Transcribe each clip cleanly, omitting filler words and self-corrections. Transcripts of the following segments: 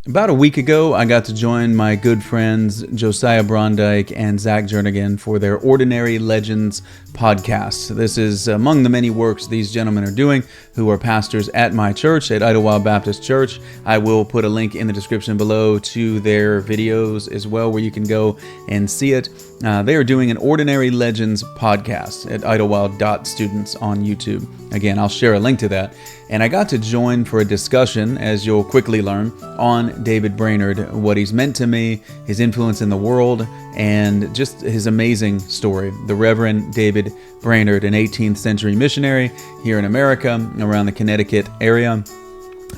About a week ago, I got to join my good friends Josiah Brondike and Zach Jernigan for their Ordinary Legends podcast. This is among the many works these gentlemen are doing, who are pastors at my church, at Idlewild Baptist Church. I will put a link in the description below to their videos as well, where you can go and see it. They are doing an Ordinary Legends podcast at Idlewild.Students on YouTube. Again, I'll share a link to that. And I got to join for a discussion, as you'll quickly learn, on David Brainerd, what he's meant to me, his influence in the world, and just his amazing story. The Reverend David Brainerd, an 18th century missionary here in America, around the Connecticut area.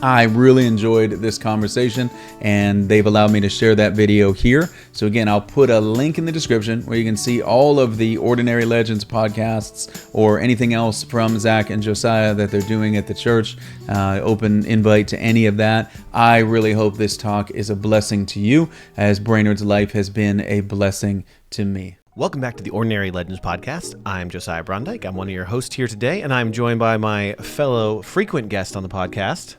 I really enjoyed this conversation, and they've allowed me to share that video here. So again, I'll put a link in the description where you can see all of the Ordinary Legends podcasts or anything else from Zach and Josiah that they're doing at the church. Open invite to any of that. I really hope this talk is a blessing to you, as Brainerd's life has been a blessing to me. Welcome back to the Ordinary Legends podcast. I'm Josiah Brondike. I'm one of your hosts here today, and I'm joined by my fellow frequent guest on the podcast.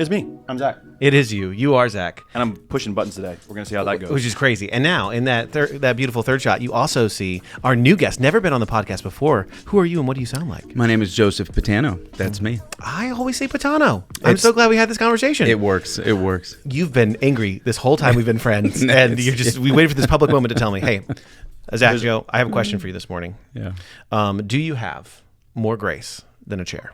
It's me. I'm Zach. It is you. You are Zach. And I'm pushing buttons today. We're going to see how that goes. Which is crazy. And now, in that beautiful third shot, you also see our new guest, never been on the podcast before. Who are you and what do you sound like? My name is Joseph Patano. That's me. I always say Patano. I'm so glad we had this conversation. It works. It works. You've been angry this whole time we've been friends. And we waited for this public moment to tell me, hey, Zach, Joe, I have a question for you this morning. Yeah. Do you have more grace than a chair?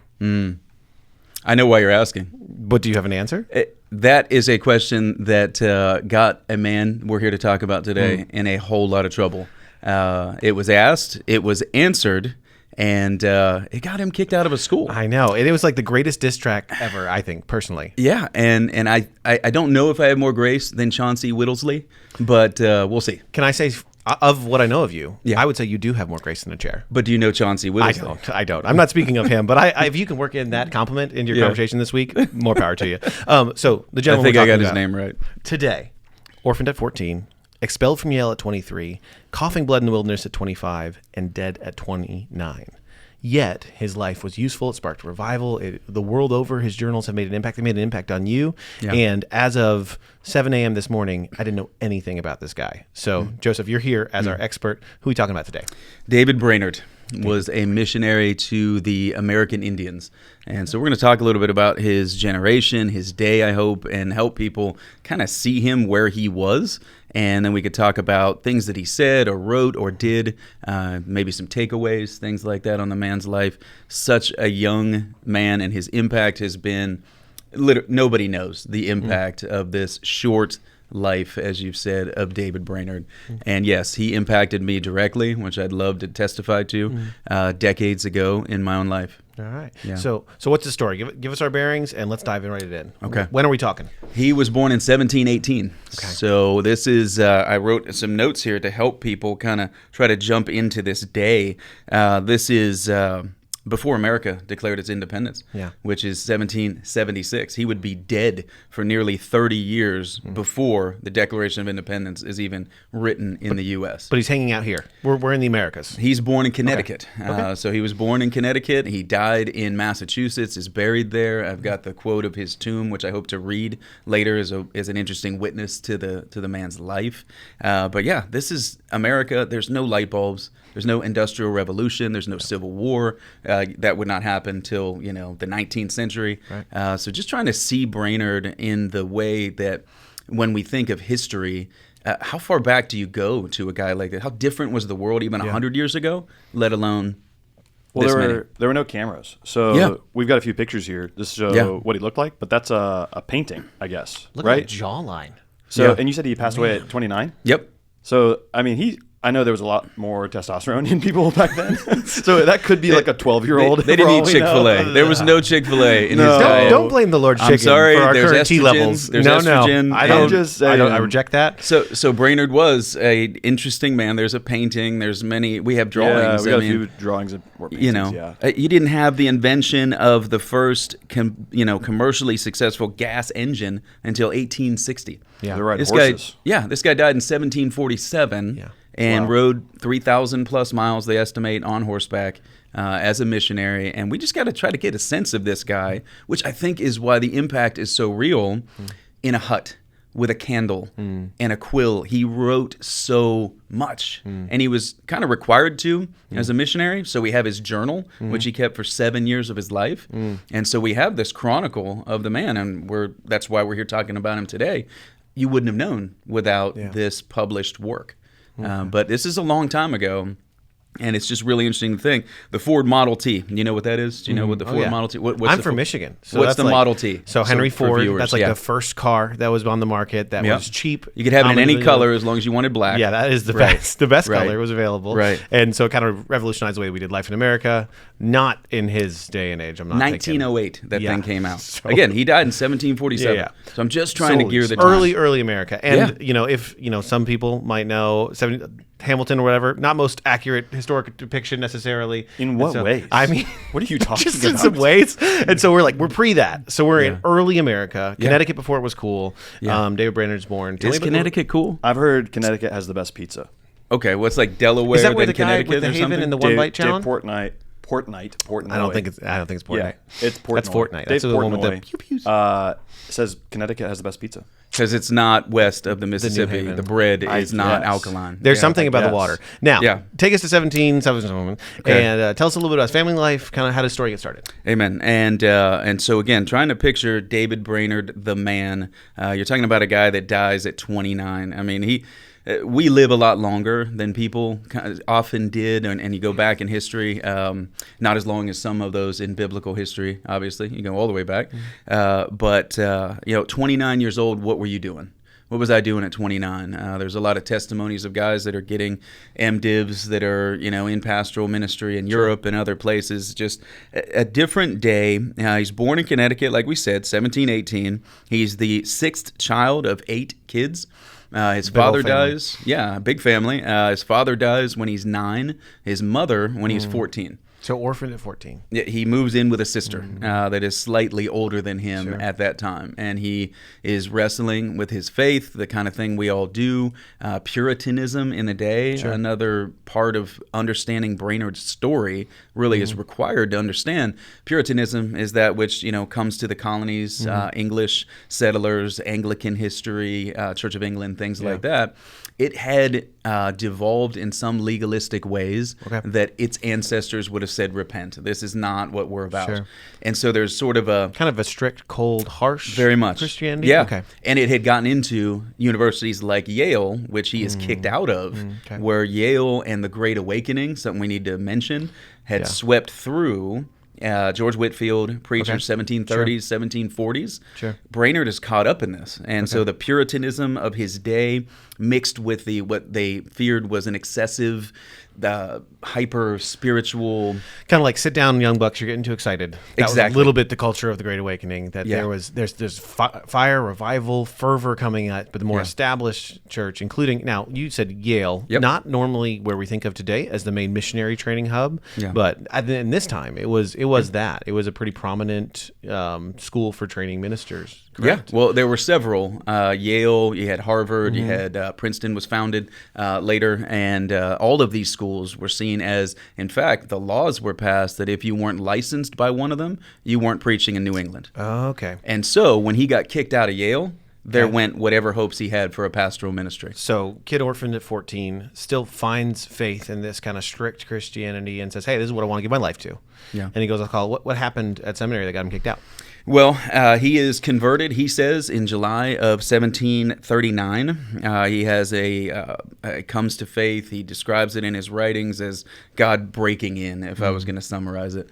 I know why you're asking. But do you have an answer? That is a question that got a man we're here to talk about today in a whole lot of trouble. It was asked, it was answered, and it got him kicked out of a school. I know. It was like the greatest diss track ever, I think, personally. Yeah, and I don't know if I have more grace than Chauncey Whittlesley, but we'll see. Can I say, of what I know of you, yeah. I would say you do have more grace than a chair. But do you know Chauncey Whittlesley? I don't. I'm not speaking of him, but if you can work in that compliment into your conversation this week, more power to you. So the gentleman I think I got his name right. Today, orphaned at 14, expelled from Yale at 23, coughing blood in the wilderness at 25, and dead at 29. Yet, his life was useful. It sparked revival. The world over, his journals have made an impact. They made an impact on you. Yeah. And as of 7 a.m. this morning, I didn't know anything about this guy. So, Joseph, you're here as our expert. Who are we talking about today? David Brainerd was a missionary to the American Indians. And so we're going to talk a little bit about his generation, his day, I hope, and help people kind of see him where he was. And then we could talk about things that he said or wrote or did, maybe some takeaways, things like that on the man's life. Such a young man, and his impact has been, nobody knows the impact of this short life, as you've said, of David Brainerd. And yes, he impacted me directly, which I'd love to testify to decades ago in my own life. All right. Yeah. So what's the story? Give us our bearings, and let's dive right in. Okay. When are we talking? He was born in 1718. Okay. So this is, I wrote some notes here to help people kind of try to jump into this day. This is before America declared its independence, which is 1776. He would be dead for nearly 30 years before the Declaration of Independence is even written in the U.S. But he's hanging out here. We're in the Americas. He's born in Connecticut. Okay. So he was born in Connecticut. He died in Massachusetts, is buried there. I've got the quote of his tomb, which I hope to read later as an interesting witness to the man's life. But yeah, this is America. There's no light bulbs. There's no industrial revolution. There's no civil war. That would not happen till the 19th century. Right. So just trying to see Brainerd in the way that when we think of history, how far back do you go to a guy like that? How different was the world even 100 years ago, let alone there were no cameras. So we've got a few pictures here. This show what he looked like, but that's a painting, I guess. Look right? at the jawline. So and you said he passed away at 29? Yep. So, I mean, I know there was a lot more testosterone in people back then. So that could be like a 12-year-old. They didn't eat Chick-fil-A. There was no Chick-fil-A in his diet. Don't blame the Lord's chicken for our current T levels. There's estrogen. I reject that. So Brainerd was a interesting man. There's a painting. There's many. We have drawings. Yeah, we got a few drawings or paintings, you didn't have the invention of the first commercially successful gas engine until 1860. Yeah, they're riding horses. This guy died in 1747. Yeah. And rode 3,000 plus miles, they estimate, on horseback as a missionary. And we just got to try to get a sense of this guy, which I think is why the impact is so real, in a hut with a candle and a quill. He wrote so much, and he was kind of required to as a missionary. So we have his journal, which he kept for 7 years of his life, and so we have this chronicle of the man, and that's why we're here talking about him today. You wouldn't have known without this published work, but this is a long time ago. And it's just really interesting to think. The Ford Model T, you know what that is? Do you know what the Ford Model T? I'm from Michigan. So what's the Model T? So Henry Ford, that's like the first car that was on the market that was cheap. You could have it in any color as long as you wanted black. Yeah, that is the best. The best color was available. Right. And so it kind of revolutionized the way we did life in America. Not in his day and age. I'm not 1908, that thing came out. So, again, he died in 1747. Yeah. So I'm just trying to gear the time. Early America. And, if, some people might know Hamilton or whatever, not most accurate historic depiction necessarily. In what ways? I mean, what are you talking just about? In some ways. And so we're pre that. So we're in early America. Connecticut before it was cool. David Brainerd's born. Is Connecticut cool? I've heard Connecticut has the best pizza. Okay, what's like Delaware? Is that where the guy Connecticut with the Haven and the One Bite Challenge? Portnoy. I don't think it's Portnoy. Yeah, it's Portnoy. That's Fortnite. That's the one with the pew pews. Says Connecticut has the best pizza because it's not west of the Mississippi. The bread is not alkaline. There's something about the water. Now, take us to 1777 and tell us a little bit about his family life. Kind of how did the story get started? Amen. And so again, trying to picture David Brainerd, the man. You're talking about a guy that dies at 29. I mean, we live a lot longer than people often did, and you go back in history, not as long as some of those in biblical history, obviously. You go all the way back. But 29 years old, what were you doing? What was I doing at 29? There's a lot of testimonies of guys that are getting MDivs that are, in pastoral ministry in Europe and other places. Just a different day. He's born in Connecticut, like we said, 1718. He's the sixth child of 8 kids. His father dies. Yeah, big family. His father dies when he's 9. His mother when he's 14. So orphaned at 14. Yeah, he moves in with a sister that is slightly older than him at that time. And he is wrestling with his faith, the kind of thing we all do. Puritanism in the day, another part of understanding Brainerd's story really is required to understand. Puritanism is that which, comes to the colonies, English settlers, Anglican history, Church of England, things like that. It had devolved in some legalistic ways that its ancestors would have said, repent. This is not what we're about. And so there's sort of a... kind of a strict, cold, harsh very much Christianity? Yeah. Okay. And it had gotten into universities like Yale, which he is kicked out of, where Yale and the Great Awakening, something we need to mention, had swept through... George Whitefield, preacher, 1730s, 1740s. Brainerd is caught up in this. And so the Puritanism of his day mixed with what they feared was an excessive, hyper-spiritual... kind of like, sit down, young bucks, you're getting too excited. That was a little bit the culture of the Great Awakening, that there's fire, revival, fervor coming at, but the more established church, including... Now, you said Yale, not normally where we think of today as the main missionary training hub, but in this time, it was that. It was a pretty prominent school for training ministers. Correct? Yeah, well, there were several. Yale, you had Harvard, you had Princeton was founded later, and all of these schools were seen as, in fact, the laws were passed that if you weren't licensed by one of them, you weren't preaching in New England. Oh, okay. And so when he got kicked out of Yale, there went whatever hopes he had for a pastoral ministry. So kid orphaned at 14 still finds faith in this kind of strict Christianity and says, hey, this is what I want to give my life to. Yeah. And he goes, I'll call what happened at seminary that got him kicked out? Well, he is converted, he says, in July of 1739. He has comes to faith. He describes it in his writings as God breaking in, if I was going to summarize it.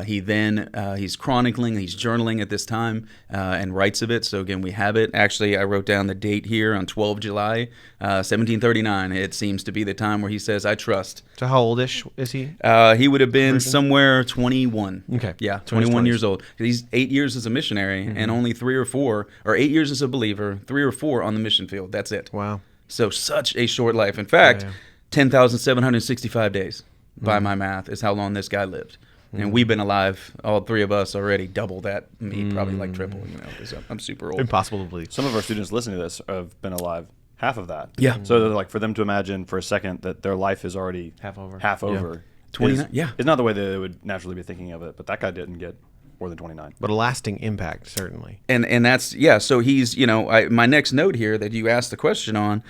He's chronicling, he's journaling at this time and writes of it. So again, we have it. Actually, I wrote down the date here on 12 July, 1739. It seems to be the time where he says, I trust. So how oldish is he? He would have been somewhere 21. Okay. Yeah, 21 years old. He's 8 years as a missionary and only 3 or 4, or 8 years as a believer, 3 or 4 on the mission field. That's it. Wow. So such a short life. In fact, 10,765 days by my math is how long this guy lived. And we've been alive, all 3 of us already, double that, me probably like triple, because I'm super old. Impossible to believe. Some of our students listening to this have been alive half of that. Yeah. So like for them to imagine for a second that their life is already half over. 29, It's not the way that they would naturally be thinking of it, but that guy didn't get more than 29. But a lasting impact, certainly. And that's, so he's, my next note here that you asked the question on,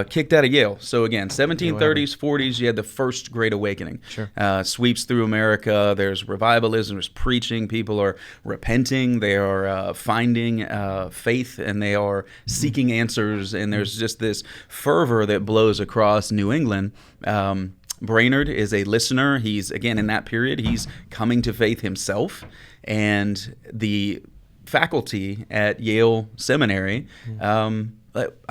kicked out of Yale. So again, 1730s, 40s, you had the first Great Awakening. Sure. Sweeps through America. There's revivalism, there's preaching. People are repenting. They are finding faith, and they are seeking answers. And there's just this fervor that blows across New England. Brainerd is a listener. He's, again, in that period, he's coming to faith himself. And the faculty at Yale Seminary, I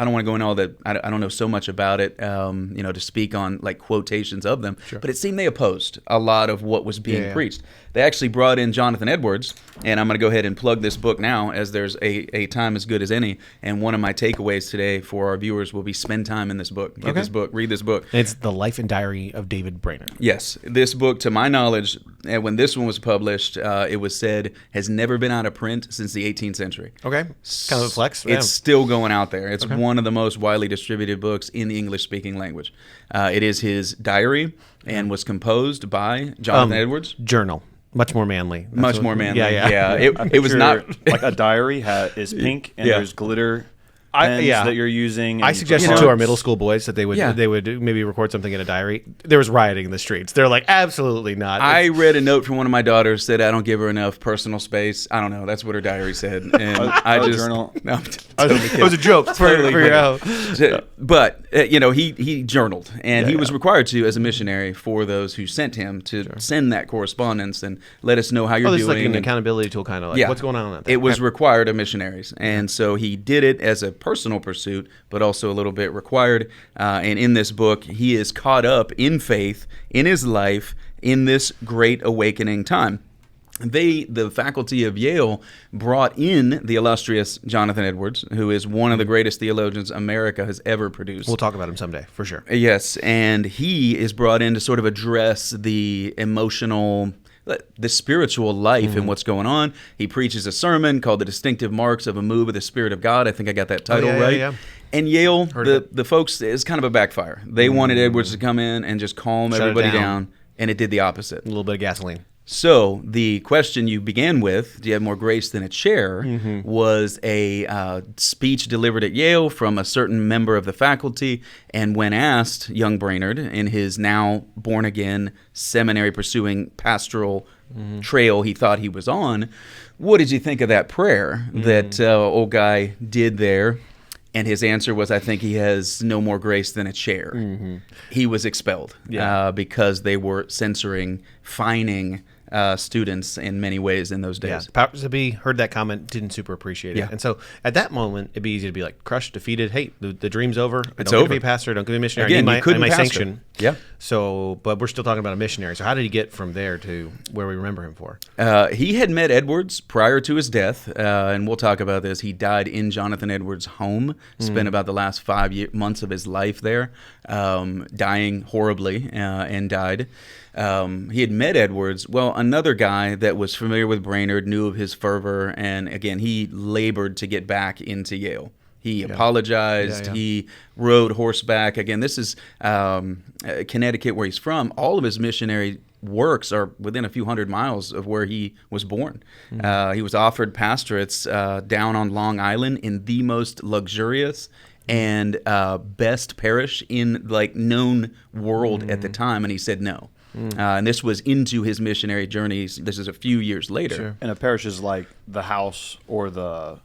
don't want to go into all that. I don't know so much about it, to speak on like quotations of them. Sure. But it seemed they opposed a lot of what was being preached. They actually brought in Jonathan Edwards, and I'm going to go ahead and plug this book now, as there's a time as good as any. And one of my takeaways today for our viewers will be spend time in this book. Get this book, read this book. It's The Life and Diary of David Brainerd. Yes, this book, to my knowledge, when this one was published, it was said has never been out of print since the 18th century. Okay, kind of a flex. It's still going out there. It's one of the most widely distributed books in the English-speaking language. It is his diary and was composed by Jonathan Edwards. Journal. Much more manly. Much more manly. Yeah. It was not like a diary is pink, and there's glitter pens that you're using. I suggested to our middle school boys that they would maybe record something in a diary. There was rioting in the streets. They're like, absolutely not. I read a note from one of my daughters said I don't give her enough personal space. I don't know. That's what her diary said. And I just journal. No, it was a joke. But he journaled, and he was required to as a missionary for those who sent him to send that correspondence and let us know how you're doing. Like an accountability tool, kind of like what's going on that day. It was required of missionaries, and so he did it as a personal pursuit, but also a little bit required. And in this book, he is caught up in faith in his life in this great awakening time. The faculty of Yale brought in the illustrious Jonathan Edwards, who is one of the greatest theologians America has ever produced. We'll talk about him someday, for sure. Yes, and he is brought in to sort of address the emotional, the spiritual life and what's going on. He preaches a sermon called The Distinctive Marks of a Move of the Spirit of God. I think I got that title right. Yeah. And Yale, the folks, is kind of a backfire. They wanted Edwards to come in and just calm everybody down, and it did the opposite. A little bit of gasoline. So the question you began with, do you have more grace than a chair, was a speech delivered at Yale from a certain member of the faculty. And when asked, young Brainerd, in his now born-again, seminary-pursuing pastoral trail he thought he was on, what did you think of that prayer that old guy did there? And his answer was, I think he has no more grace than a chair. He was expelled because they were censoring, fining students in many ways in those days. Yeah, powers that be heard that comment, didn't super appreciate it. And so at that moment, it'd be easy to be like crushed, defeated. Hey, the dream's over. It's don't over. Get to be a pastor. Don't get to be a missionary. Again, you couldn't sanction. Yeah. So, but we're still talking about a missionary. So how did he get from there to where we remember him for? He had met Edwards prior to his death, and we'll talk about this. He died in Jonathan Edwards' home, spent about the last 5 months of his life there, dying horribly, and died. He had met Edwards. Well, another guy that was familiar with Brainerd knew of his fervor, and again, he labored to get back into Yale. He apologized. He rode horseback. Again, this is Connecticut, where he's from. All of his missionary works are within a few hundred miles of where he was born. He was offered pastorates down on Long Island in the most luxurious and best parish in known world at the time, and he said no. And this was into his missionary journeys. This is a few years later. Sure. And a parish is like the house or the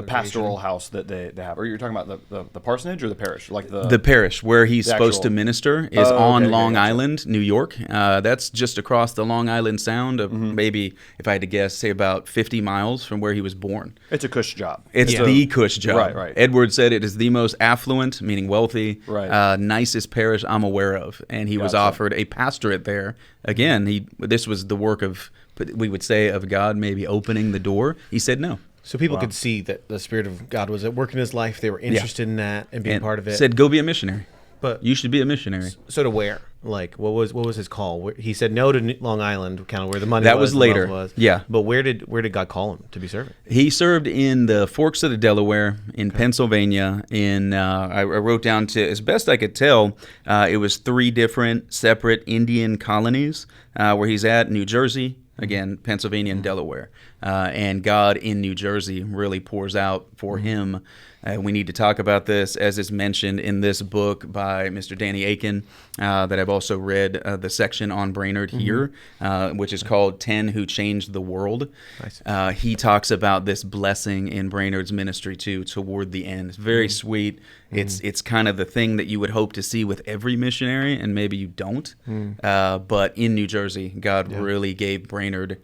pastoral house that they have. Or you're talking about the parsonage or the parish? Like the parish where he's supposed to minister is on Long Island, New York. That's just across the Long Island Sound of maybe, if I had to guess, say about 50 miles from where he was born. It's a cush job. It's the cush job. Right. Edward said it is the most affluent, meaning wealthy, nicest parish I'm aware of. And he was offered a pastorate there. Again, this was the work of, we would say, of God maybe opening the door. He said no. So people could see that the Spirit of God was at work in his life. They were interested in that and being part of it. Said, go be a missionary. But you should be a missionary. So to where? Like, what was his call? He said no to Long Island, kind of where the money that was later. Was. Yeah. But where did God call him to be serving? He served in the Forks of the Delaware, in Pennsylvania. I wrote down to, as best I could tell, it was 3 different separate Indian colonies where he's at: New Jersey, again, Pennsylvania and Delaware. And God in New Jersey really pours out for him. We need to talk about this, as is mentioned in this book by Mr. Danny Aiken, that I've also read the section on Brainerd here, which is called 10 Who Changed the World. Nice. He talks about this blessing in Brainerd's ministry, too, toward the end. It's very sweet. It's kind of the thing that you would hope to see with every missionary, and maybe you don't. But in New Jersey, God really gave Brainerd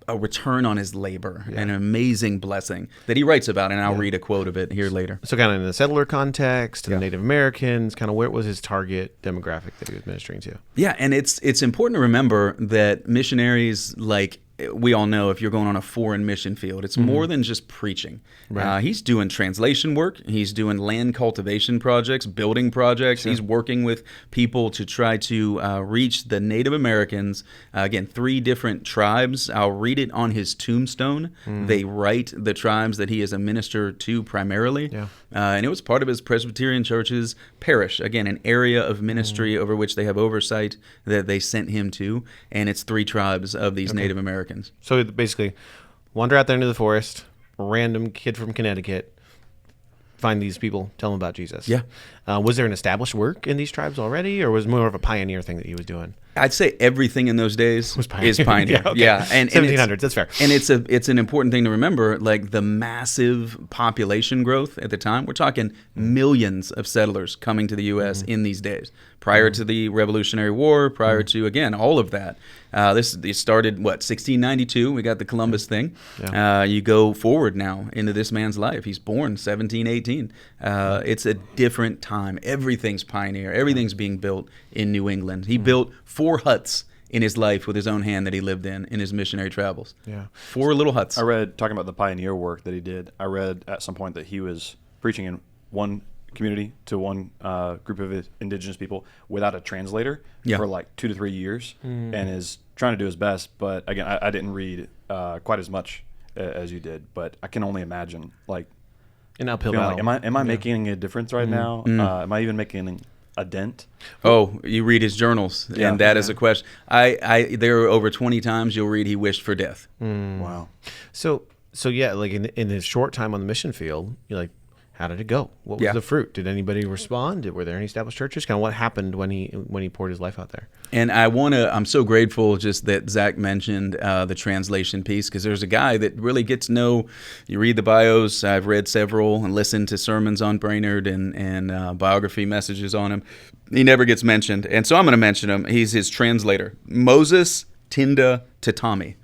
a return on his labor, an amazing blessing that he writes about, and I'll read a quote of it here later. So kind of in the settler context, the Native Americans, kind of where was his target demographic that he was ministering to? Yeah, and it's important to remember that missionaries, like we all know, if you're going on a foreign mission field, it's more than just preaching. Right. He's doing translation work. He's doing land cultivation projects, building projects. Sure. He's working with people to try to reach the Native Americans. Again, 3 different tribes. I'll read it on his tombstone. They write the tribes that he is a minister to primarily. Yeah. And it was part of his Presbyterian church's parish. Again, an area of ministry over which they have oversight that they sent him to. And it's 3 tribes of these Native Americans. So basically, wander out there into the forest, random kid from Connecticut, find these people, tell them about Jesus. Yeah. Was there an established work in these tribes already, or was it more of a pioneer thing that he was doing? I'd say everything in those days is pioneer. And 1700s, that's fair. And it's an important thing to remember, like the massive population growth at the time. We're talking millions of settlers coming to the U.S. in these days, prior to the Revolutionary War, prior to, again, all of that. This started, 1692? We got the Columbus thing. Yeah. You go forward now into this man's life. He's born 1718. It's a different time. Everything's pioneer. Everything's being built in New England. He built 4 huts in his life with his own hand that he lived in his missionary travels. Yeah, 4 little huts. I read, talking about the pioneer work that he did, I read at some point that he was preaching in one community to one group of indigenous people without a translator for like 2 to 3 years, and is trying to do his best. But again, I didn't read quite as much as you did, but I can only imagine, like, an uphill battle. Like, am I making a difference right now? Am I even making a dent? Oh, you read his journals, and that is a question. There are over 20 times you'll read he wished for death. Wow. So yeah, like in his short time on the mission field, you're like, how did it go? What was the fruit? Did anybody respond? Were there any established churches? Kind of what happened when he poured his life out there? And I'm so grateful just that Zach mentioned the translation piece, because there's a guy that really gets to know. You read the bios. I've read several and listened to sermons on Brainerd and biography messages on him. He never gets mentioned, and so I'm going to mention him. He's his translator, Moses Tinda Tatami.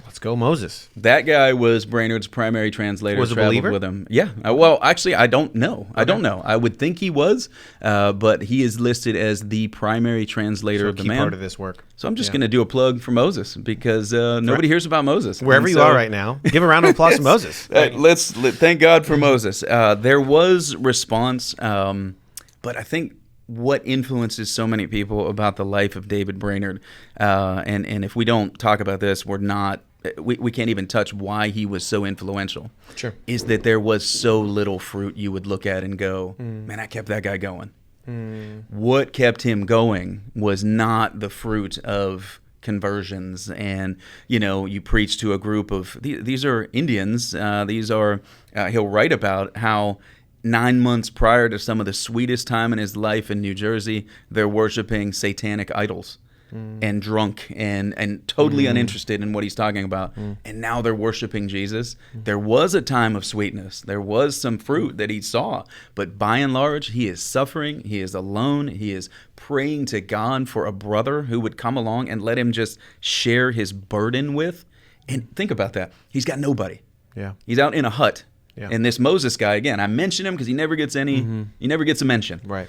Let's go, Moses. That guy was Brainerd's primary translator. Was a believer? With him. Yeah. Well, actually, I don't know. Okay. I don't know. I would think he was, but he is listed as the primary translator of the man. Part of this work. So I'm just going to do a plug for Moses, because nobody hears about Moses. Wherever you are right now, give a round of applause to Moses. Let's thank God for Moses. There was response, but I think what influences so many people about the life of David Brainerd, and if we don't talk about this, we can't even touch why he was so influential. Sure. Is that there was so little fruit you would look at and go, man, I kept that guy going. What kept him going was not the fruit of conversions, and you preach to a group of these are Indians. These are he'll write about how 9 months prior to some of the sweetest time in his life in New Jersey, they're worshiping satanic idols and drunk and totally uninterested in what he's talking about. And now they're worshiping Jesus. There was a time of sweetness. There was some fruit that he saw. But by and large, he is suffering. He is alone. He is praying to God for a brother who would come along and let him just share his burden with. And think about that. He's got nobody. Yeah. He's out in a hut. Yeah. And this Moses guy, again, I mention him because he never gets he never gets a mention. Right.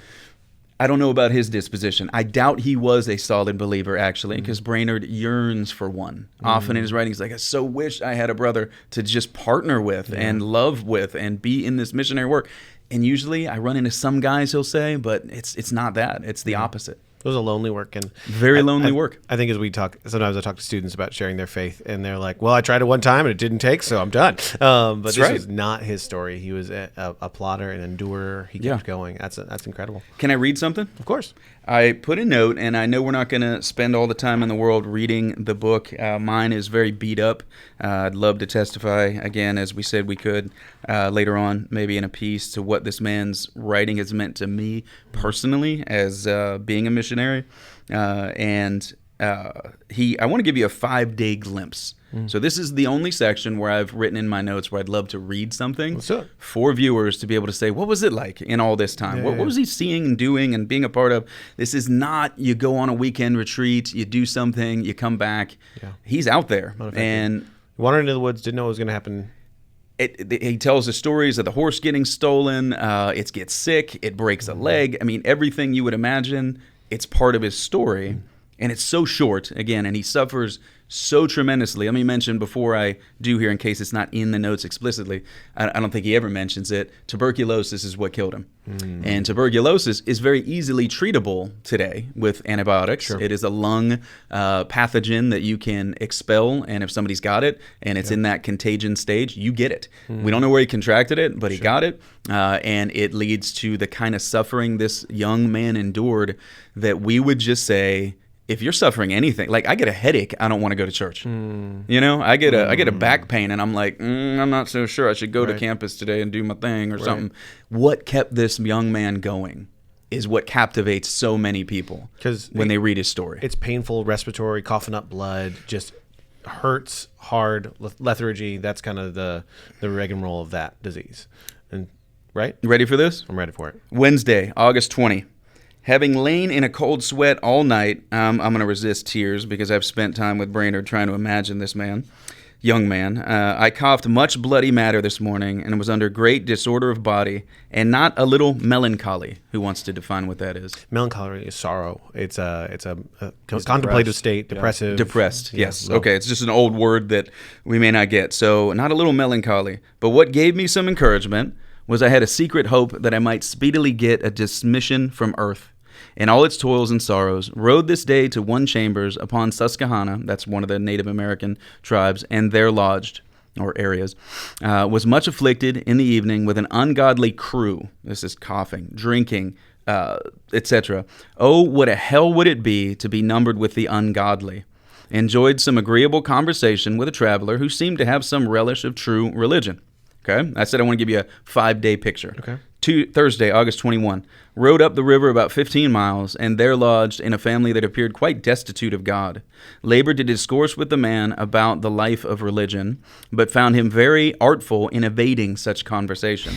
I don't know about his disposition. I doubt he was a solid believer, actually, because Brainerd yearns for one. Often in his writings, like, I so wish I had a brother to just partner with and love with and be in this missionary work. And usually I run into some guys, he'll say, but it's not that. It's the opposite. It was a lonely work, and very lonely work. I think as we talk, sometimes I talk to students about sharing their faith, and they're like, "Well, I tried it one time and it didn't take, so I'm done." But this was not his story. He was a plotter, an endurer. He kept going. That's incredible. Can I read something? Of course. I put a note, and I know we're not going to spend all the time in the world reading the book. Mine is very beat up. I'd love to testify, again, as we said we could later on, maybe in a piece, to what this man's writing has meant to me personally as being a missionary. I want to give you a 5-day glimpse. So this is the only section where I've written in my notes where I'd love to read something for viewers to be able to say, what was it like in all this time? What was he seeing and doing and being a part of? This is not you go on a weekend retreat, you do something, you come back. Yeah. He's out there. And wandered into the woods, didn't know what was going to happen. He tells the stories of the horse getting stolen. It gets sick. It breaks a leg. I mean, everything you would imagine, it's part of his story. And it's so short, again, and he suffers so tremendously. Let me mention before I do here, in case it's not in the notes explicitly, I don't think he ever mentions it, tuberculosis is what killed him. And tuberculosis is very easily treatable today with antibiotics. Sure. It is a lung pathogen that you can expel, and if somebody's got it and it's in that contagion stage, you get it. We don't know where he contracted it, but he got it, and it leads to the kind of suffering this young man endured that we would just say, if you're suffering anything, like I get a headache, I don't want to go to church. You know, I get a back pain, and I'm like, I'm not so sure I should go to campus today and do my thing or something. What kept this young man going is what captivates so many people when they read his story. It's painful, respiratory, coughing up blood, just hurts hard, lethargy. That's kind of the rigmarole of that disease. And right? You ready for this? I'm ready for it. Wednesday, August 20. Having lain in a cold sweat all night, I'm going to resist tears because I've spent time with Brainerd trying to imagine this young man. I coughed much bloody matter this morning and was under great disorder of body and not a little melancholy. Who wants to define what that is? Melancholy is sorrow. It's a contemplative state, depressive. Depressed, yes. Okay, it's just an old word that we may not get. So not a little melancholy. But what gave me some encouragement was I had a secret hope that I might speedily get a dismission from earth. In all its toils and sorrows, rode this day to one chambers upon Susquehanna, that's one of the Native American tribes, and there lodged, or areas, was much afflicted in the evening with an ungodly crew. This is coughing, drinking, etc. Oh, what a hell would it be to be numbered with the ungodly. Enjoyed some agreeable conversation with a traveler who seemed to have some relish of true religion. Okay, I said I want to give you a 5-day picture. Okay. Thursday, August 21. Rode up the river about 15 miles, and there lodged in a family that appeared quite destitute of God. Labored to discourse with the man about the life of religion, but found him very artful in evading such conversation.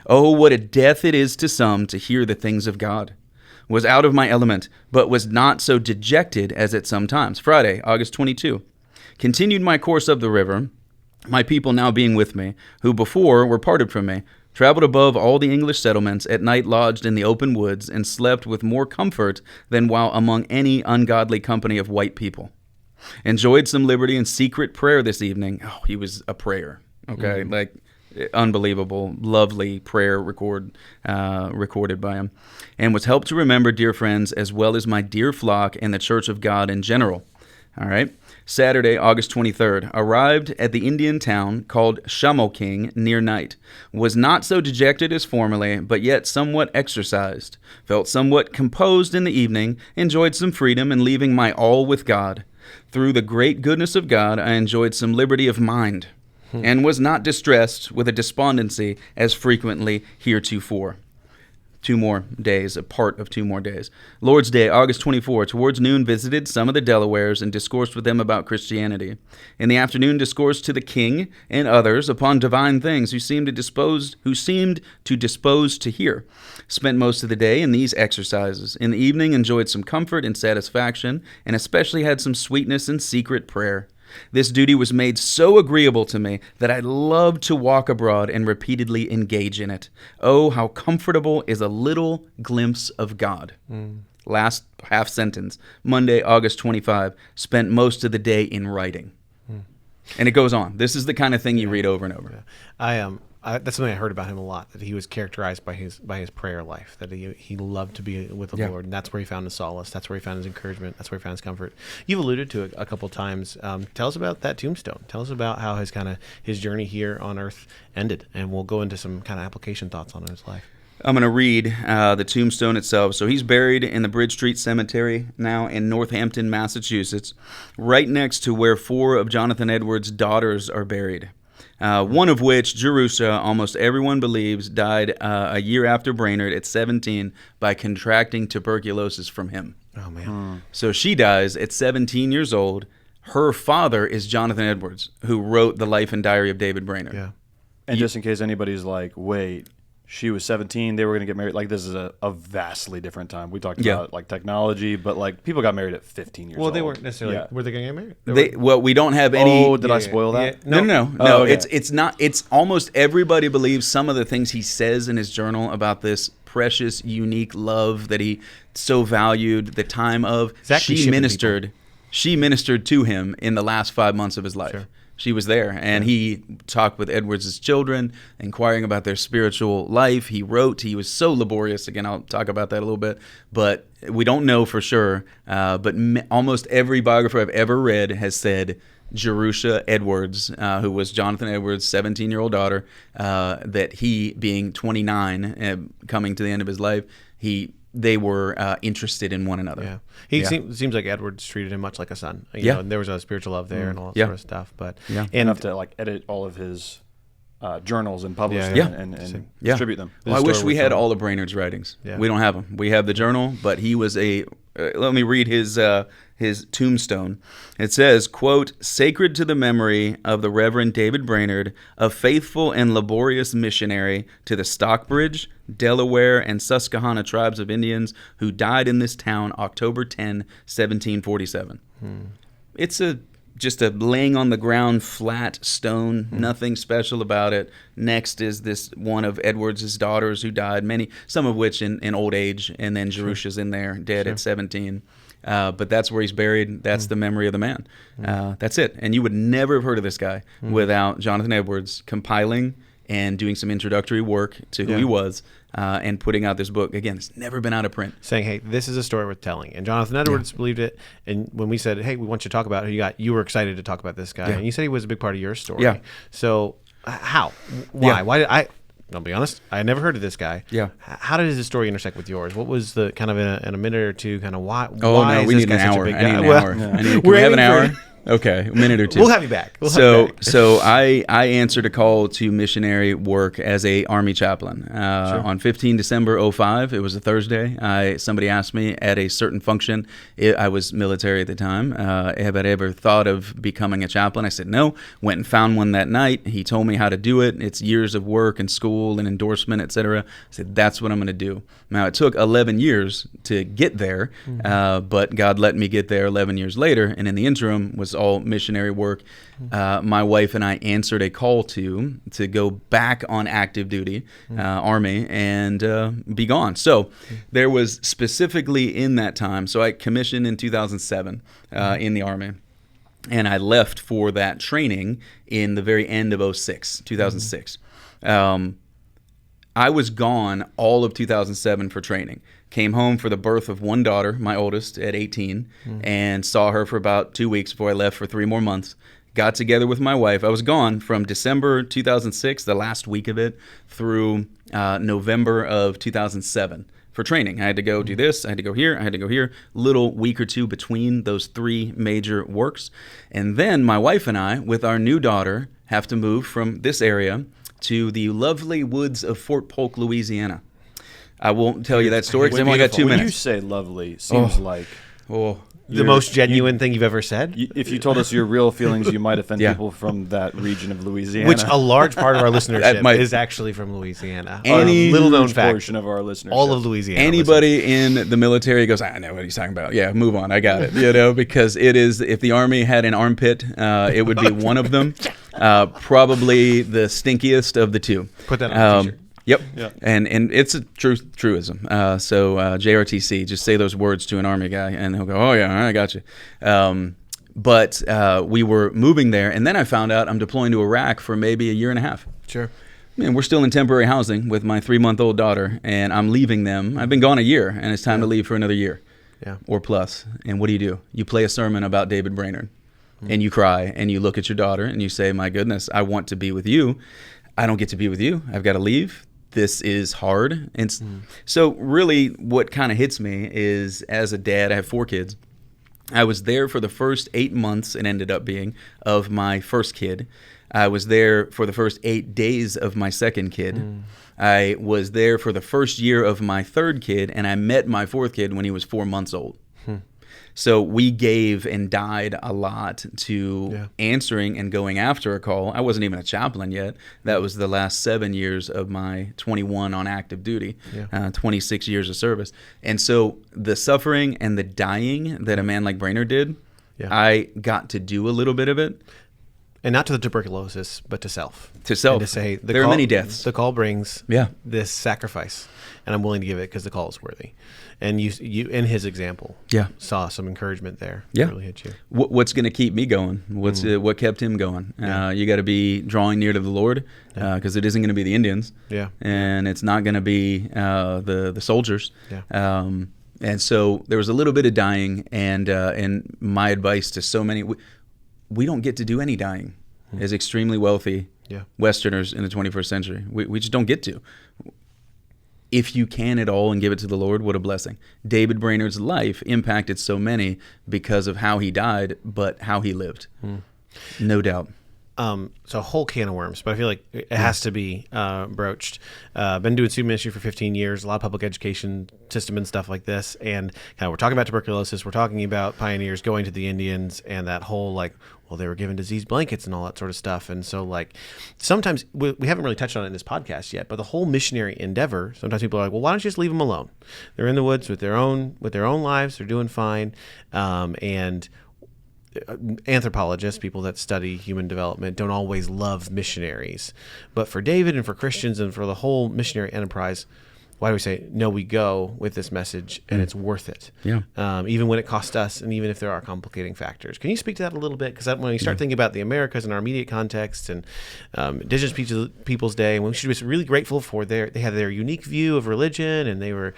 Oh, what a death it is to some to hear the things of God. Was out of my element, but was not so dejected as at some times. Friday, August 22. Continued my course up the river, my people now being with me, who before were parted from me, traveled above all the English settlements, at night lodged in the open woods, and slept with more comfort than while among any ungodly company of white people. Enjoyed some liberty and secret prayer this evening. Oh, he was a prayer. Okay, like unbelievable, lovely prayer recorded by him, and was helped to remember dear friends as well as my dear flock and the Church of God in general. All right. Saturday, August 23rd, arrived at the Indian town called Shamoking near night. Was not so dejected as formerly, but yet somewhat exercised. Felt somewhat composed in the evening, enjoyed some freedom in leaving my all with God. Through the great goodness of God, I enjoyed some liberty of mind, and was not distressed with a despondency as frequently heretofore. 2 more days, a part of 2 more days. Lord's Day, August 24. Towards noon, visited some of the Delawares and discoursed with them about Christianity. In the afternoon, discoursed to the king and others upon divine things who seemed to dispose to hear. Spent most of the day in these exercises. In the evening, enjoyed some comfort and satisfaction, and especially had some sweetness in secret prayer. This duty was made so agreeable to me that I loved to walk abroad and repeatedly engage in it. Oh, how comfortable is a little glimpse of God. Last half sentence. Monday, August 25. Spent most of the day in writing. And it goes on. This is the kind of thing you read over and over. That's something I heard about him a lot, that he was characterized by his prayer life, that he loved to be with the Lord, and that's where he found his solace, that's where he found his encouragement, that's where he found his comfort. You've alluded to it a couple times. Tell us about that tombstone. Tell us about how his journey here on earth ended, and we'll go into some kind of application thoughts on his life. I'm going to read the tombstone itself. So he's buried in the Bridge Street Cemetery now in Northampton, Massachusetts, right next to where 4 of Jonathan Edwards' daughters are buried. One of which, Jerusha, almost everyone believes, died a year after Brainerd at 17 by contracting tuberculosis from him. Oh, man. So she dies at 17 years old. Her father is Jonathan Edwards, who wrote The Life and Diary of David Brainerd. Yeah. And just in case anybody's like, wait, she was 17, they were going to get married. Like, this is a vastly different time. We talked about like technology, but like people got married at 15 years old. Well, they weren't necessarily. Yeah. Were they going to get married? Well, we don't have any. Oh, did I spoil that? Yeah. No. Oh, okay. It's not. It's almost everybody believes some of the things he says in his journal about this precious, unique love that he so valued. The time of Exactly, she ministered to him in the last 5 months of his life. Sure. She was there, and he talked with Edwards' children, inquiring about their spiritual life. He wrote. He was so laborious. Again, I'll talk about that a little bit, but we don't know for sure. But almost every biographer I've ever read has said Jerusha Edwards, who was Jonathan Edwards' 17-year-old daughter, that he, being 29, coming to the end of his life, they were interested in one another. Yeah, seems like Edwards treated him much like a son. You know, and there was a spiritual love there and all that sort of stuff. But and enough to like edit all of his journals and publish them and distribute them. Well, I wish we had all of Brainerd's writings. Yeah. We don't have them. We have the journal, but he was let me read his tombstone. It says, quote, "Sacred to the memory of the Reverend David Brainerd, a faithful and laborious missionary to the Stockbridge, Delaware, and Susquehanna tribes of Indians who died in this town October 10, 1747. It's just a laying on the ground flat stone, nothing special about it. Next is this one of Edwards' daughters who died, some of which in old age, and then Jerusha's in there, dead at 17. But that's where he's buried. That's the memory of the man. That's it. And you would never have heard of this guy without Jonathan Edwards compiling and doing some introductory work to who he was, and putting out this book. Again, it's never been out of print. Saying, hey, this is a story worth telling. And Jonathan Edwards believed it. And when we said, hey, we want you to talk about who you were excited to talk about this guy. And you said he was a big part of your story. Yeah. So how? Why? Yeah. Why did I'll be honest, I had never heard of this guy. Yeah. How did his story intersect with yours? What was the kind of in a minute or two kind of why? Oh, why no, is we this need an guy such a hour. big I need guy? an Well, hour. Can we're we have an aiming hour? Okay, a minute or two. We'll have you back. So I answered a call to missionary work as a Army chaplain on 15 December 05. It was a Thursday. Somebody asked me at a certain function. I was military at the time. Have I ever thought of becoming a chaplain? I said no. Went and found one that night. He told me how to do it. It's years of work and school and endorsement, etc. I said that's what I'm going to do. Now it took 11 years to get there, but God let me get there 11 years later. And in the interim was all missionary work. My wife and I answered a call to go back on active duty, Army, and be gone. So there was specifically in that time, so I commissioned in 2007 in the Army, and I left for that training in the very end of 2006. I was gone all of 2007 for training. Came home for the birth of one daughter, my oldest, at 18, and saw her for about 2 weeks before I left for 3 more months. Got together with my wife. I was gone from December 2006, the last week of it, through November of 2007 for training. I had to go do this, I had to go here, I had to go here, little week or two between those 3 major works. And then my wife and I, with our new daughter, have to move from this area to the lovely woods of Fort Polk, Louisiana. I won't tell you that story because I've only got 2 minutes. When you say lovely, seems like the most genuine thing you've ever said. If you told us your real feelings, you might offend people from that region of Louisiana. Which a large part of our listenership is actually from Louisiana. Any little known fact. Portion of our listeners. All of Louisiana. Anybody in the military goes, I know what he's talking about. Yeah, move on. I got it. Because it is, if the Army had an armpit, it would be one of them. Probably the stinkiest of the 2. Put that on a t-shirt. Yep. Yeah. And it's a truism. So JRTC, just say those words to an Army guy and he'll go, oh yeah, I got you. But we were moving there, and then I found out I'm deploying to Iraq for maybe a year and a half. Sure. And we're still in temporary housing with my 3-month-old daughter, and I'm leaving them. I've been gone a year, and it's time to leave for another year or plus. And what do? You play a sermon about David Brainerd, and you cry, and you look at your daughter, and you say, my goodness, I want to be with you. I don't get to be with you. I've got to leave. this is hard. And so really what kind of hits me is, as a dad, I have 4 kids. I was there for the first 8 months, it ended up being, of my first kid. I was there for the first 8 days of my second kid. I was there for the first year of my third kid, and I met my 4th kid when he was 4 months old. So we gave and died a lot to answering and going after a call. I wasn't even a chaplain yet. That was the last 7 years of my 21 on active duty, 26 years of service. And so the suffering and the dying that a man like Brainerd did, I got to do a little bit of it. And not to the tuberculosis, but to self. To self. And to say, there are many deaths. The call brings this sacrifice, and I'm willing to give it because the call is worthy. And you in his example, saw some encouragement there. Yeah. That really hit you. What's going to keep me going? What kept him going? You got to be drawing near to the Lord, because it isn't going to be the Indians. And it's not going to be the soldiers. And so there was a little bit of dying, and my advice to so many. We don't get to do any dying as extremely wealthy Westerners in the 21st century. We just don't get to. If you can at all and give it to the Lord, what a blessing. David Brainerd's life impacted so many because of how he died, but how he lived. No doubt. So a whole can of worms, but I feel like it has to be broached. Been doing student ministry for 15 years, a lot of public education system and stuff like this. And kind of, we're talking about tuberculosis. We're talking about pioneers going to the Indians and that whole they were given disease blankets and all that sort of stuff. And so sometimes we haven't really touched on it in this podcast yet, but the whole missionary endeavor, sometimes people are like, well, why don't you just leave them alone? They're in the woods with their own lives. They're doing fine. And anthropologists, people that study human development, don't always love missionaries. But for David and for Christians and for the whole missionary enterprise, why do we say, no, we go with this message and it's worth it? Even when it costs us and even if there are complicating factors. Can you speak to that a little bit? Because when you start thinking about the Americas and our immediate context and Indigenous Peoples Day, and we should be really grateful for they had their unique view of religion, and they were,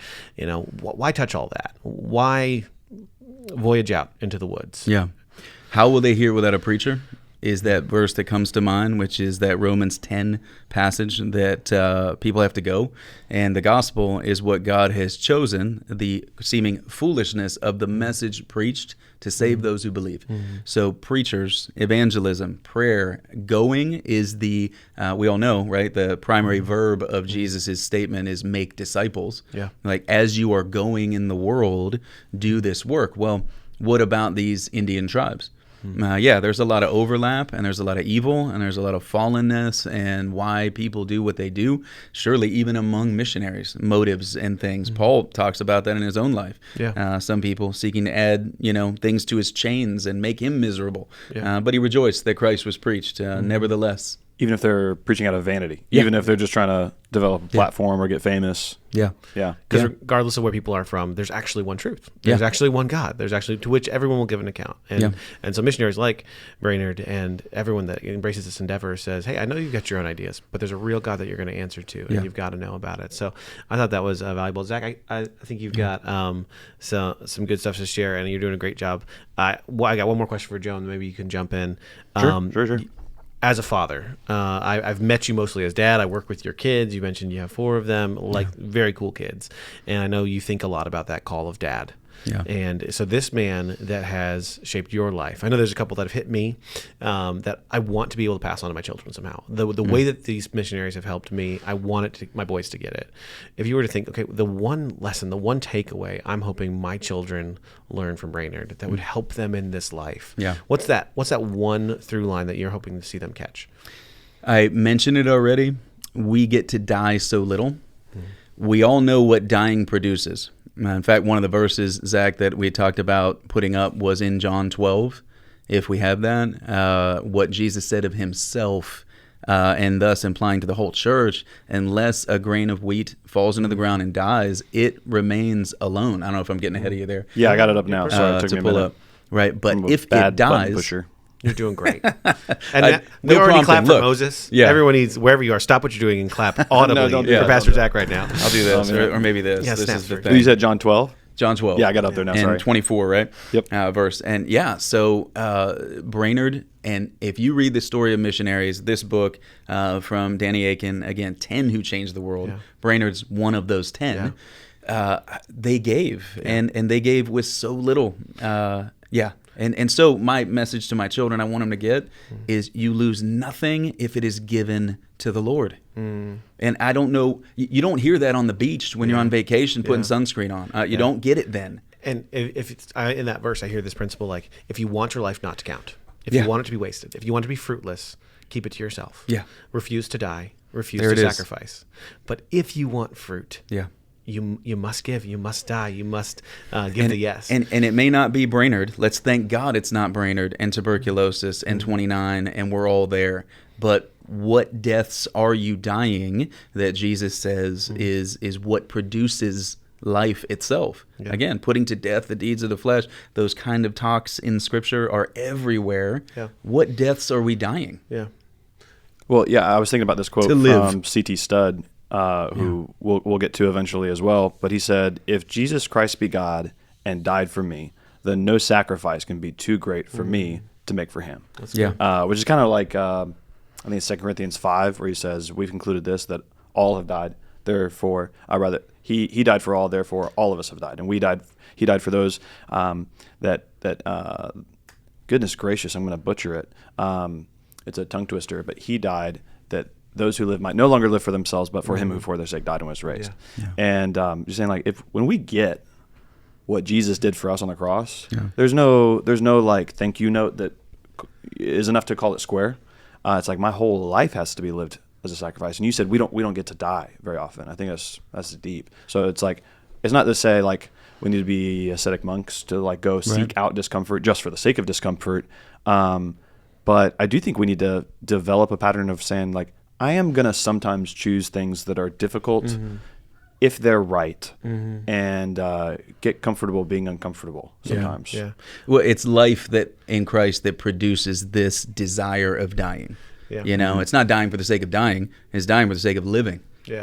why touch all that? Why voyage out into the woods? How will they hear without a preacher? Is that verse that comes to mind, which is that Romans 10 passage that people have to go. And the gospel is what God has chosen, the seeming foolishness of the message preached to save those who believe. So preachers, evangelism, prayer, going is the, we all know, right? The primary verb of Jesus' statement is make disciples. As you are going in the world, do this work. Well, what about these Indian tribes? There's a lot of overlap, and there's a lot of evil, and there's a lot of fallenness, and why people do what they do. Surely even among missionaries, motives and things. Paul talks about that in his own life. Some people seeking to add, things to his chains and make him miserable. But he rejoiced that Christ was preached, nevertheless. Even if they're preaching out of vanity, even if they're just trying to develop a platform or get famous. Because regardless of where people are from, there's actually one truth. There's actually one God. There's actually, to which everyone will give an account. And so missionaries like Brainerd and everyone that embraces this endeavor says, hey, I know you've got your own ideas, but there's a real God that you're going to answer to, and you've got to know about it. So I thought that was valuable. Zach, I think you've got some good stuff to share, and you're doing a great job. I got one more question for Joan. Maybe you can jump in. Sure. As a father, I've met you mostly as dad. I work with your kids. You mentioned you have 4 of them, very cool kids. And I know you think a lot about that call of dad. And so this man that has shaped your life, I know there's a couple that have hit me that I want to be able to pass on to my children somehow. The way that these missionaries have helped me, I want my boys to get it. If you were to think, okay, the one lesson, the one takeaway I'm hoping my children learn from Brainerd that would help them in this life. What's that one through line that you're hoping to see them catch? I mentioned it already. We get to die so little. We all know what dying produces. In fact, one of the verses, Zach, that we talked about putting up was in John 12, if we have that, what Jesus said of himself, and thus implying to the whole church, unless a grain of wheat falls into the ground and dies, it remains alone. I don't know if I'm getting ahead of you there. Yeah, I got it up now. Sorry, it took me a minute. Up. Right, but if it dies... You're doing great. And we already clapped for Moses. Everyone needs, wherever you are, stop what you're doing and clap audibly for Pastor Zach right now. I'll do this, or maybe this. This is the thing. You said John 12? John 12. Yeah, I got up there now, and sorry. 24, right? Yep. Verse. And yeah, so Brainerd, and if you read the story of missionaries, this book from Danny Aiken, again, 10 who changed the world. Yeah. Brainerd's one of those 10. They gave, and they gave with so little. And so my message to my children I want them to get is you lose nothing if it is given to the Lord. And I don't know, you don't hear that on the beach when you're on vacation putting sunscreen on. You don't get it then. And if it's in that verse, I hear this principle like, if you want your life not to count, if you want it to be wasted, if you want it to be fruitless, keep it to yourself. Yeah. Refuse to die. Refuse There to it is. sacrifice. But if you want fruit, Yeah. you must give. You must die. You must give the yes. And it may not be Brainerd. Let's thank God it's not Brainerd and tuberculosis and 29 and we're all there. But what deaths are you dying that Jesus says is what produces life itself? Yeah. Again, putting to death the deeds of the flesh. Those kind of talks in Scripture are everywhere. Yeah. What deaths are we dying? Yeah. Well, yeah, I was thinking about this quote To live. from C.T. Studd, who we'll get to eventually as well. But he said, "If Jesus Christ be God and died for me, then no sacrifice can be too great for me to make for him." Which is kind of like I think it's 2 Corinthians 5, where he says, "We've concluded this, that all have died. Therefore, he died for all. Therefore, all of us have died, and He died for those that goodness gracious, I'm going to butcher it. It's a tongue twister, but he died that those who live might no longer live for themselves, but for him who for their sake died and was raised." And just saying, like, when we get what Jesus did for us on the cross, there's no like thank you note that is enough to call it square. It's like my whole life has to be lived as a sacrifice. And you said we don't get to die very often. I think that's deep. So it's like, it's not to say like we need to be ascetic monks to like go seek out discomfort just for the sake of discomfort. But I do think we need to develop a pattern of saying, like, I am going to sometimes choose things that are difficult if they're right, and get comfortable being uncomfortable sometimes. Yeah. Well, it's life that in Christ that produces this desire of dying. Yeah. You know, it's not dying for the sake of dying. It's dying for the sake of living,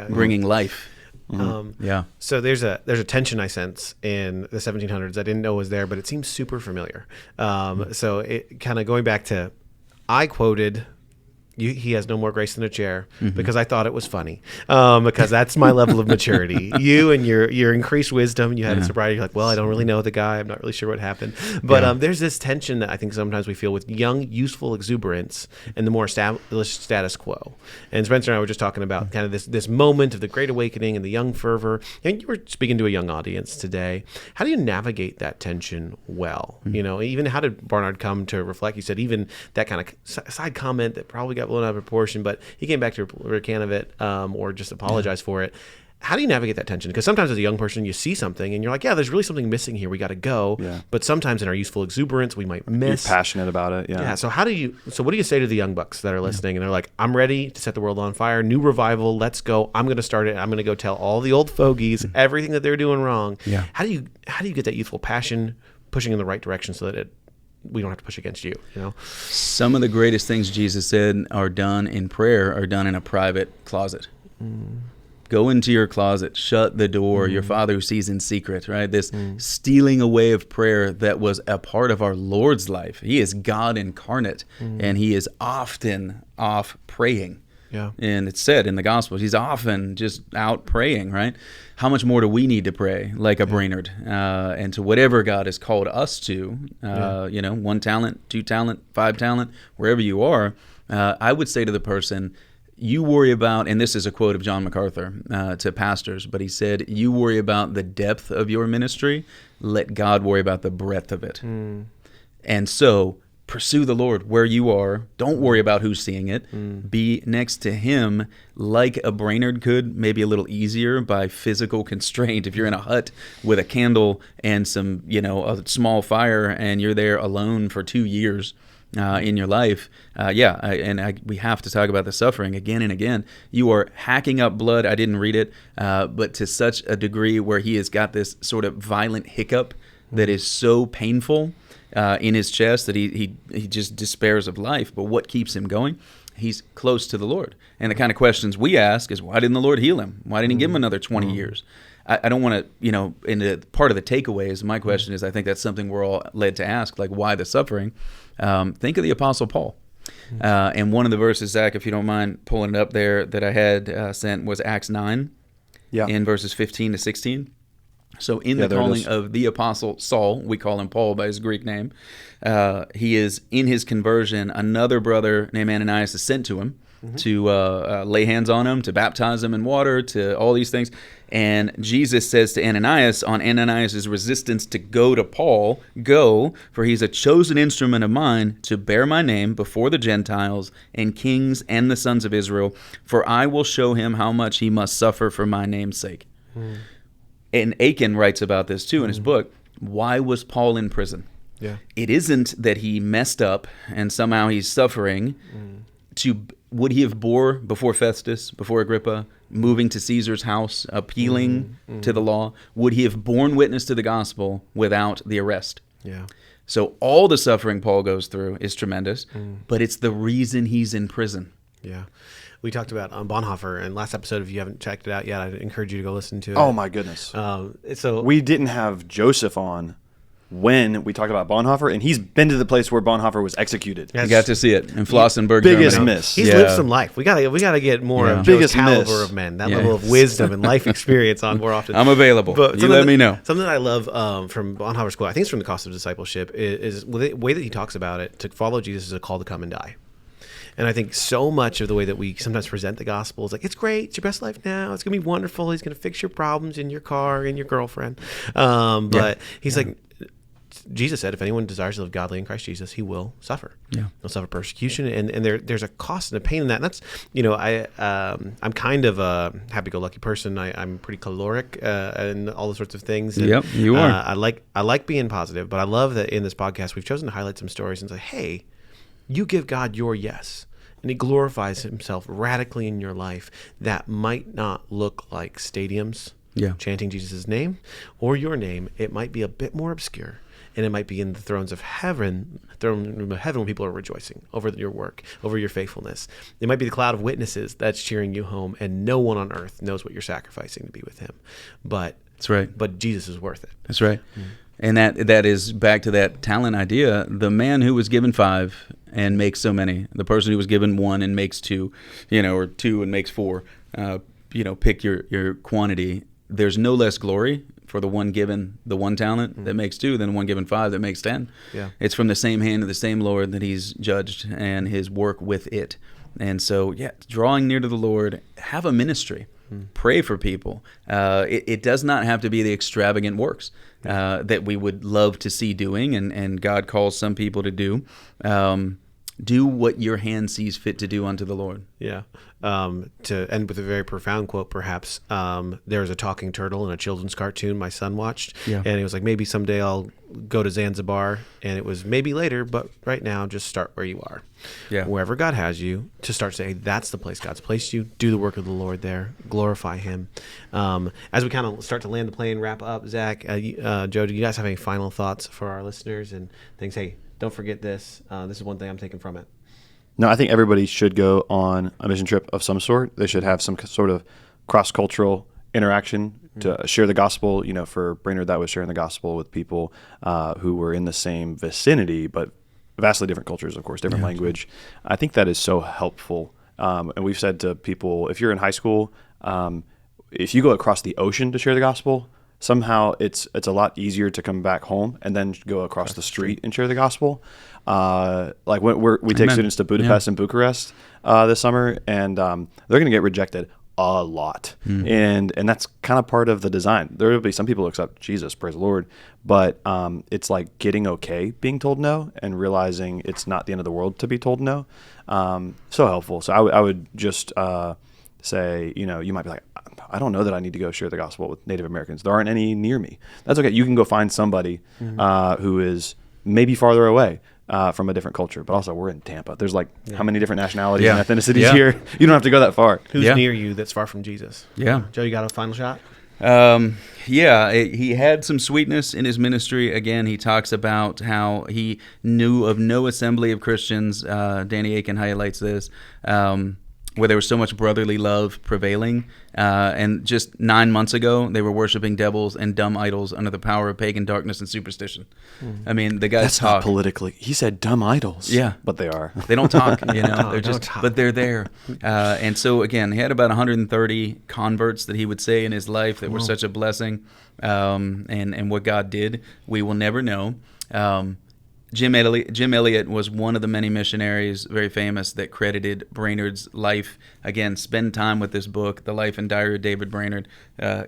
bringing life. So there's a tension I sense in the 1700s I didn't know was there, but it seems super familiar. So it kind of going back to, I quoted, he has no more grace than a chair, because I thought it was funny, because that's my level of maturity. You and your increased wisdom, you had a sobriety, you're like, well, I don't really know the guy, I'm not really sure what happened. But there's this tension that I think sometimes we feel with young, youthful exuberance and the more established status quo. And Spencer and I were just talking about kind of this moment of the Great Awakening and the young fervor. And you were speaking to a young audience today. How do you navigate that tension well? You know, even how did Barnard come to reflect? You said even that kind of side comment that probably got blown out of proportion, but he came back to recant of it, or just apologize for it. How do you navigate that tension? Because sometimes as a young person, you see something and you're like, yeah, there's really something missing here. We got to go. Yeah. But sometimes in our youthful exuberance, we might miss. You're passionate about it. Yeah. So what do you say to the young bucks that are listening and they're like, I'm ready to set the world on fire, new revival, let's go. I'm going to start it. I'm going to go tell all the old fogies everything that they're doing wrong. Yeah. How do you get that youthful passion pushing in the right direction so that we don't have to push against you, you know? Some of the greatest things Jesus said are done in prayer are done in a private closet. Go into your closet, shut the door, your Father who sees in secret, right? This stealing away of prayer that was a part of our Lord's life. He is God incarnate, and he is often off praying. Yeah. And it's said in the Gospels, he's often just out praying, right? How much more do we need to pray like a Brainerd, and to whatever God has called us to, you know, 1 talent, 2 talent, 5 talent, wherever you are. I would say to the person, you worry about, and this is a quote of John MacArthur to pastors, but he said, you worry about the depth of your ministry, let God worry about the breadth of it. And so pursue the Lord where you are. Don't worry about who's seeing it. Be next to him like a Brainerd could, maybe a little easier by physical constraint. If you're in a hut with a candle and some, you know, a small fire and you're there alone for 2 years in your life, we have to talk about the suffering again and again. You are hacking up blood. I didn't read it, but to such a degree where he has got this sort of violent hiccup that is so painful in his chest that he just despairs of life. But what keeps him going? He's close to the Lord. And the kind of questions we ask is, why didn't the Lord heal him? Why didn't he give him another 20 years? I don't want to, in the part of the takeaways, my question is, I think that's something we're all led to ask, like, why the suffering? Think of the Apostle Paul. And one of the verses, Zach, if you don't mind pulling it up there, that I had sent was Acts 9 in verses 15 to 16. So in the calling of the Apostle Saul, we call him Paul by his Greek name, he is, in his conversion, another brother named Ananias is sent to him to lay hands on him, to baptize him in water, to all these things. And Jesus says to Ananias, on Ananias' resistance to go to Paul, "Go, for he's a chosen instrument of mine to bear my name before the Gentiles and kings and the sons of Israel, for I will show him how much he must suffer for my name's sake." And Aiken writes about this too in his book. Why was Paul in prison? Yeah. It isn't that he messed up and somehow he's suffering. Would he have bore before Festus, before Agrippa, moving to Caesar's house, appealing to the law? Would he have borne witness to the gospel without the arrest? Yeah. So all the suffering Paul goes through is tremendous, but it's the reason he's in prison. Yeah. We talked about Bonhoeffer, and last episode, if you haven't checked it out yet, I'd encourage you to go listen to it. Oh, my goodness. So we didn't have Joseph on when we talked about Bonhoeffer, and he's been to the place where Bonhoeffer was executed. You got to see it in Flossenburg, biggest Germany. miss. He's lived some life. We gotta get more of Joe's caliber of men, that level of wisdom and life experience on more often. I'm available. But you let me know. Something that I love from Bonhoeffer's quote, I think it's from The Cost of Discipleship, is the way that he talks about it. To follow Jesus is a call to come and die. And I think so much of the way that we sometimes present the gospel is like, it's great, it's your best life now, it's going to be wonderful, he's going to fix your problems in your car and your girlfriend. But he's like, Jesus said, if anyone desires to live godly in Christ Jesus, he will suffer. Yeah. He'll suffer persecution, and there's a cost and a pain in that. And that's, I'm kind of a happy-go-lucky person. I'm pretty caloric and all those sorts of things. And, yep, you are. I like being positive, but I love that in this podcast we've chosen to highlight some stories and say, hey, you give God your yes, and he glorifies himself radically in your life. That might not look like stadiums chanting Jesus' name or your name. It might be a bit more obscure, and it might be in the throne room of heaven when people are rejoicing over your work, over your faithfulness. It might be the cloud of witnesses that's cheering you home, and no one on earth knows what you're sacrificing to be with him. But that's right. But Jesus is worth it. That's right. And that is back to that talent idea. The man who was given 5 and makes so many, the person who was given 1 and makes 2, or 2 and makes 4, pick your quantity. There's no less glory for the one given the 1 talent that makes 2 than the one given 5 that makes 10. Yeah. It's from the same hand of the same Lord that he's judged, and his work with it. And so, drawing near to the Lord, have a ministry. Pray for people. It does not have to be the extravagant works that we would love to see doing, and God calls some people to do. Do what your hand sees fit to do unto the Lord. Yeah. To end with a very profound quote, perhaps, there was a talking turtle in a children's cartoon my son watched, and it was like, maybe someday I'll go to Zanzibar, and it was maybe later, but right now, just start where you are. Yeah. Wherever God has you, to start saying, that's the place God's placed you. Do the work of the Lord there. Glorify him. As we kind of start to land the plane, wrap up, Zach, Joe, do you guys have any final thoughts for our listeners and things? Hey, don't forget this. This is one thing I'm taking from it. No, I think everybody should go on a mission trip of some sort. They should have some sort of cross-cultural interaction to share the gospel. For Brainerd, that was sharing the gospel with people who were in the same vicinity, but vastly different cultures, of course, different language. I think that is so helpful. And we've said to people, if you're in high school, if you go across the ocean to share the gospel, somehow it's a lot easier to come back home and then go across the street and share the gospel. Like when we take students to Budapest and Bucharest this summer, and they're going to get rejected a lot. And that's kind of part of the design. There will be some people who accept Jesus, praise the Lord, but it's like getting okay being told no and realizing it's not the end of the world to be told no. So helpful. So I would just say, you might be like, I don't know that I need to go share the gospel with Native Americans. There aren't any near me. That's okay. You can go find somebody who is maybe farther away from a different culture. But also, we're in Tampa. There's how many different nationalities and ethnicities here? You don't have to go that far. Who's near you that's far from Jesus? Yeah. Joe, you got a final shot? He had some sweetness in his ministry. Again, he talks about how he knew of no assembly of Christians. Danny Aiken highlights this. where there was so much brotherly love prevailing. And just 9 months ago, they were worshiping devils and dumb idols under the power of pagan darkness and superstition. I mean, the guys That's talk. not politically. He said dumb idols. Yeah. But they are. They don't talk, you know. They're don't just, talk. but they're there. And so again, he had about 130 converts that he would say in his life that were such a blessing. And what God did, we will never know. Jim Elliot was one of the many missionaries, very famous, that credited Brainerd's life. Again, spend time with this book, The Life and Diary of David Brainerd.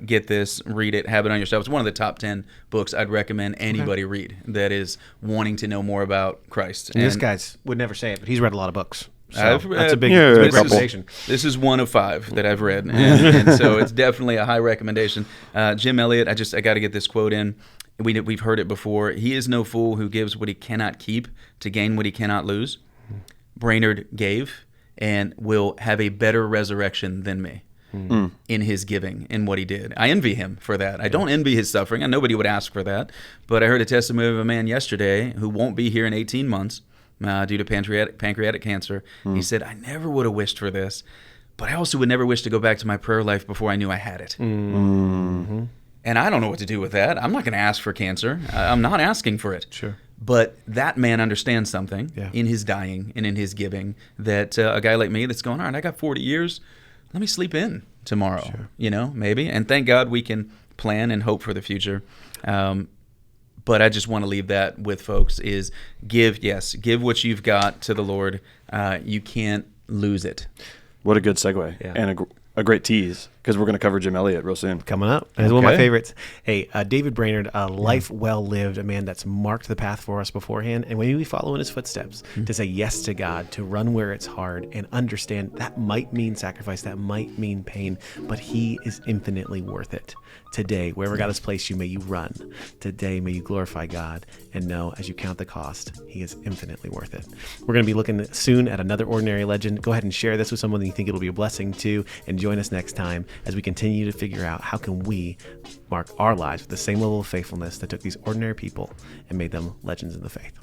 Get this, read it, have it on your shelf. It's one of the top 10 books I'd recommend anybody read that is wanting to know more about Christ. And this guy's would never say it, but he's read a lot of books. So I've that's a big, yeah, it's a big a couple. recommendation. This is one of 5 that I've read, and so it's definitely a high recommendation. Jim Elliot, I got to get this quote in. We've heard it before. He is no fool who gives what he cannot keep to gain what he cannot lose. Brainerd gave and will have a better resurrection than me in his giving, in what he did. I envy him for that. I don't envy his suffering. And nobody would ask for that. But I heard a testimony of a man yesterday who won't be here in 18 months due to pancreatic cancer. He said, I never would have wished for this, but I also would never wish to go back to my prayer life before I knew I had it. And I don't know what to do with that. I'm not going to ask for cancer. I'm not asking for it. Sure. But that man understands something Yeah. in his dying and in his giving that a guy like me that's going, all right, I got 40 years. Let me sleep in tomorrow, maybe. And thank God we can plan and hope for the future. But I just want to leave that with folks is give what you've got to the Lord. You can't lose it. What a good segue. Yeah. And a great tease, because we're going to cover Jim Elliot real soon. Coming up. It's one of my Okay. favorites. Hey, David Brainerd, a life well lived, a man that's marked the path for us beforehand. And when we follow in his footsteps, to say yes to God, to run where it's hard, and understand that might mean sacrifice, that might mean pain, but he is infinitely worth it. Today, wherever God has placed you, may you run. Today, may you glorify God and know as you count the cost, he is infinitely worth it. We're going to be looking soon at another ordinary legend. Go ahead and share this with someone that you think it'll be a blessing to, and join us next time as we continue to figure out how can we mark our lives with the same level of faithfulness that took these ordinary people and made them legends in the faith.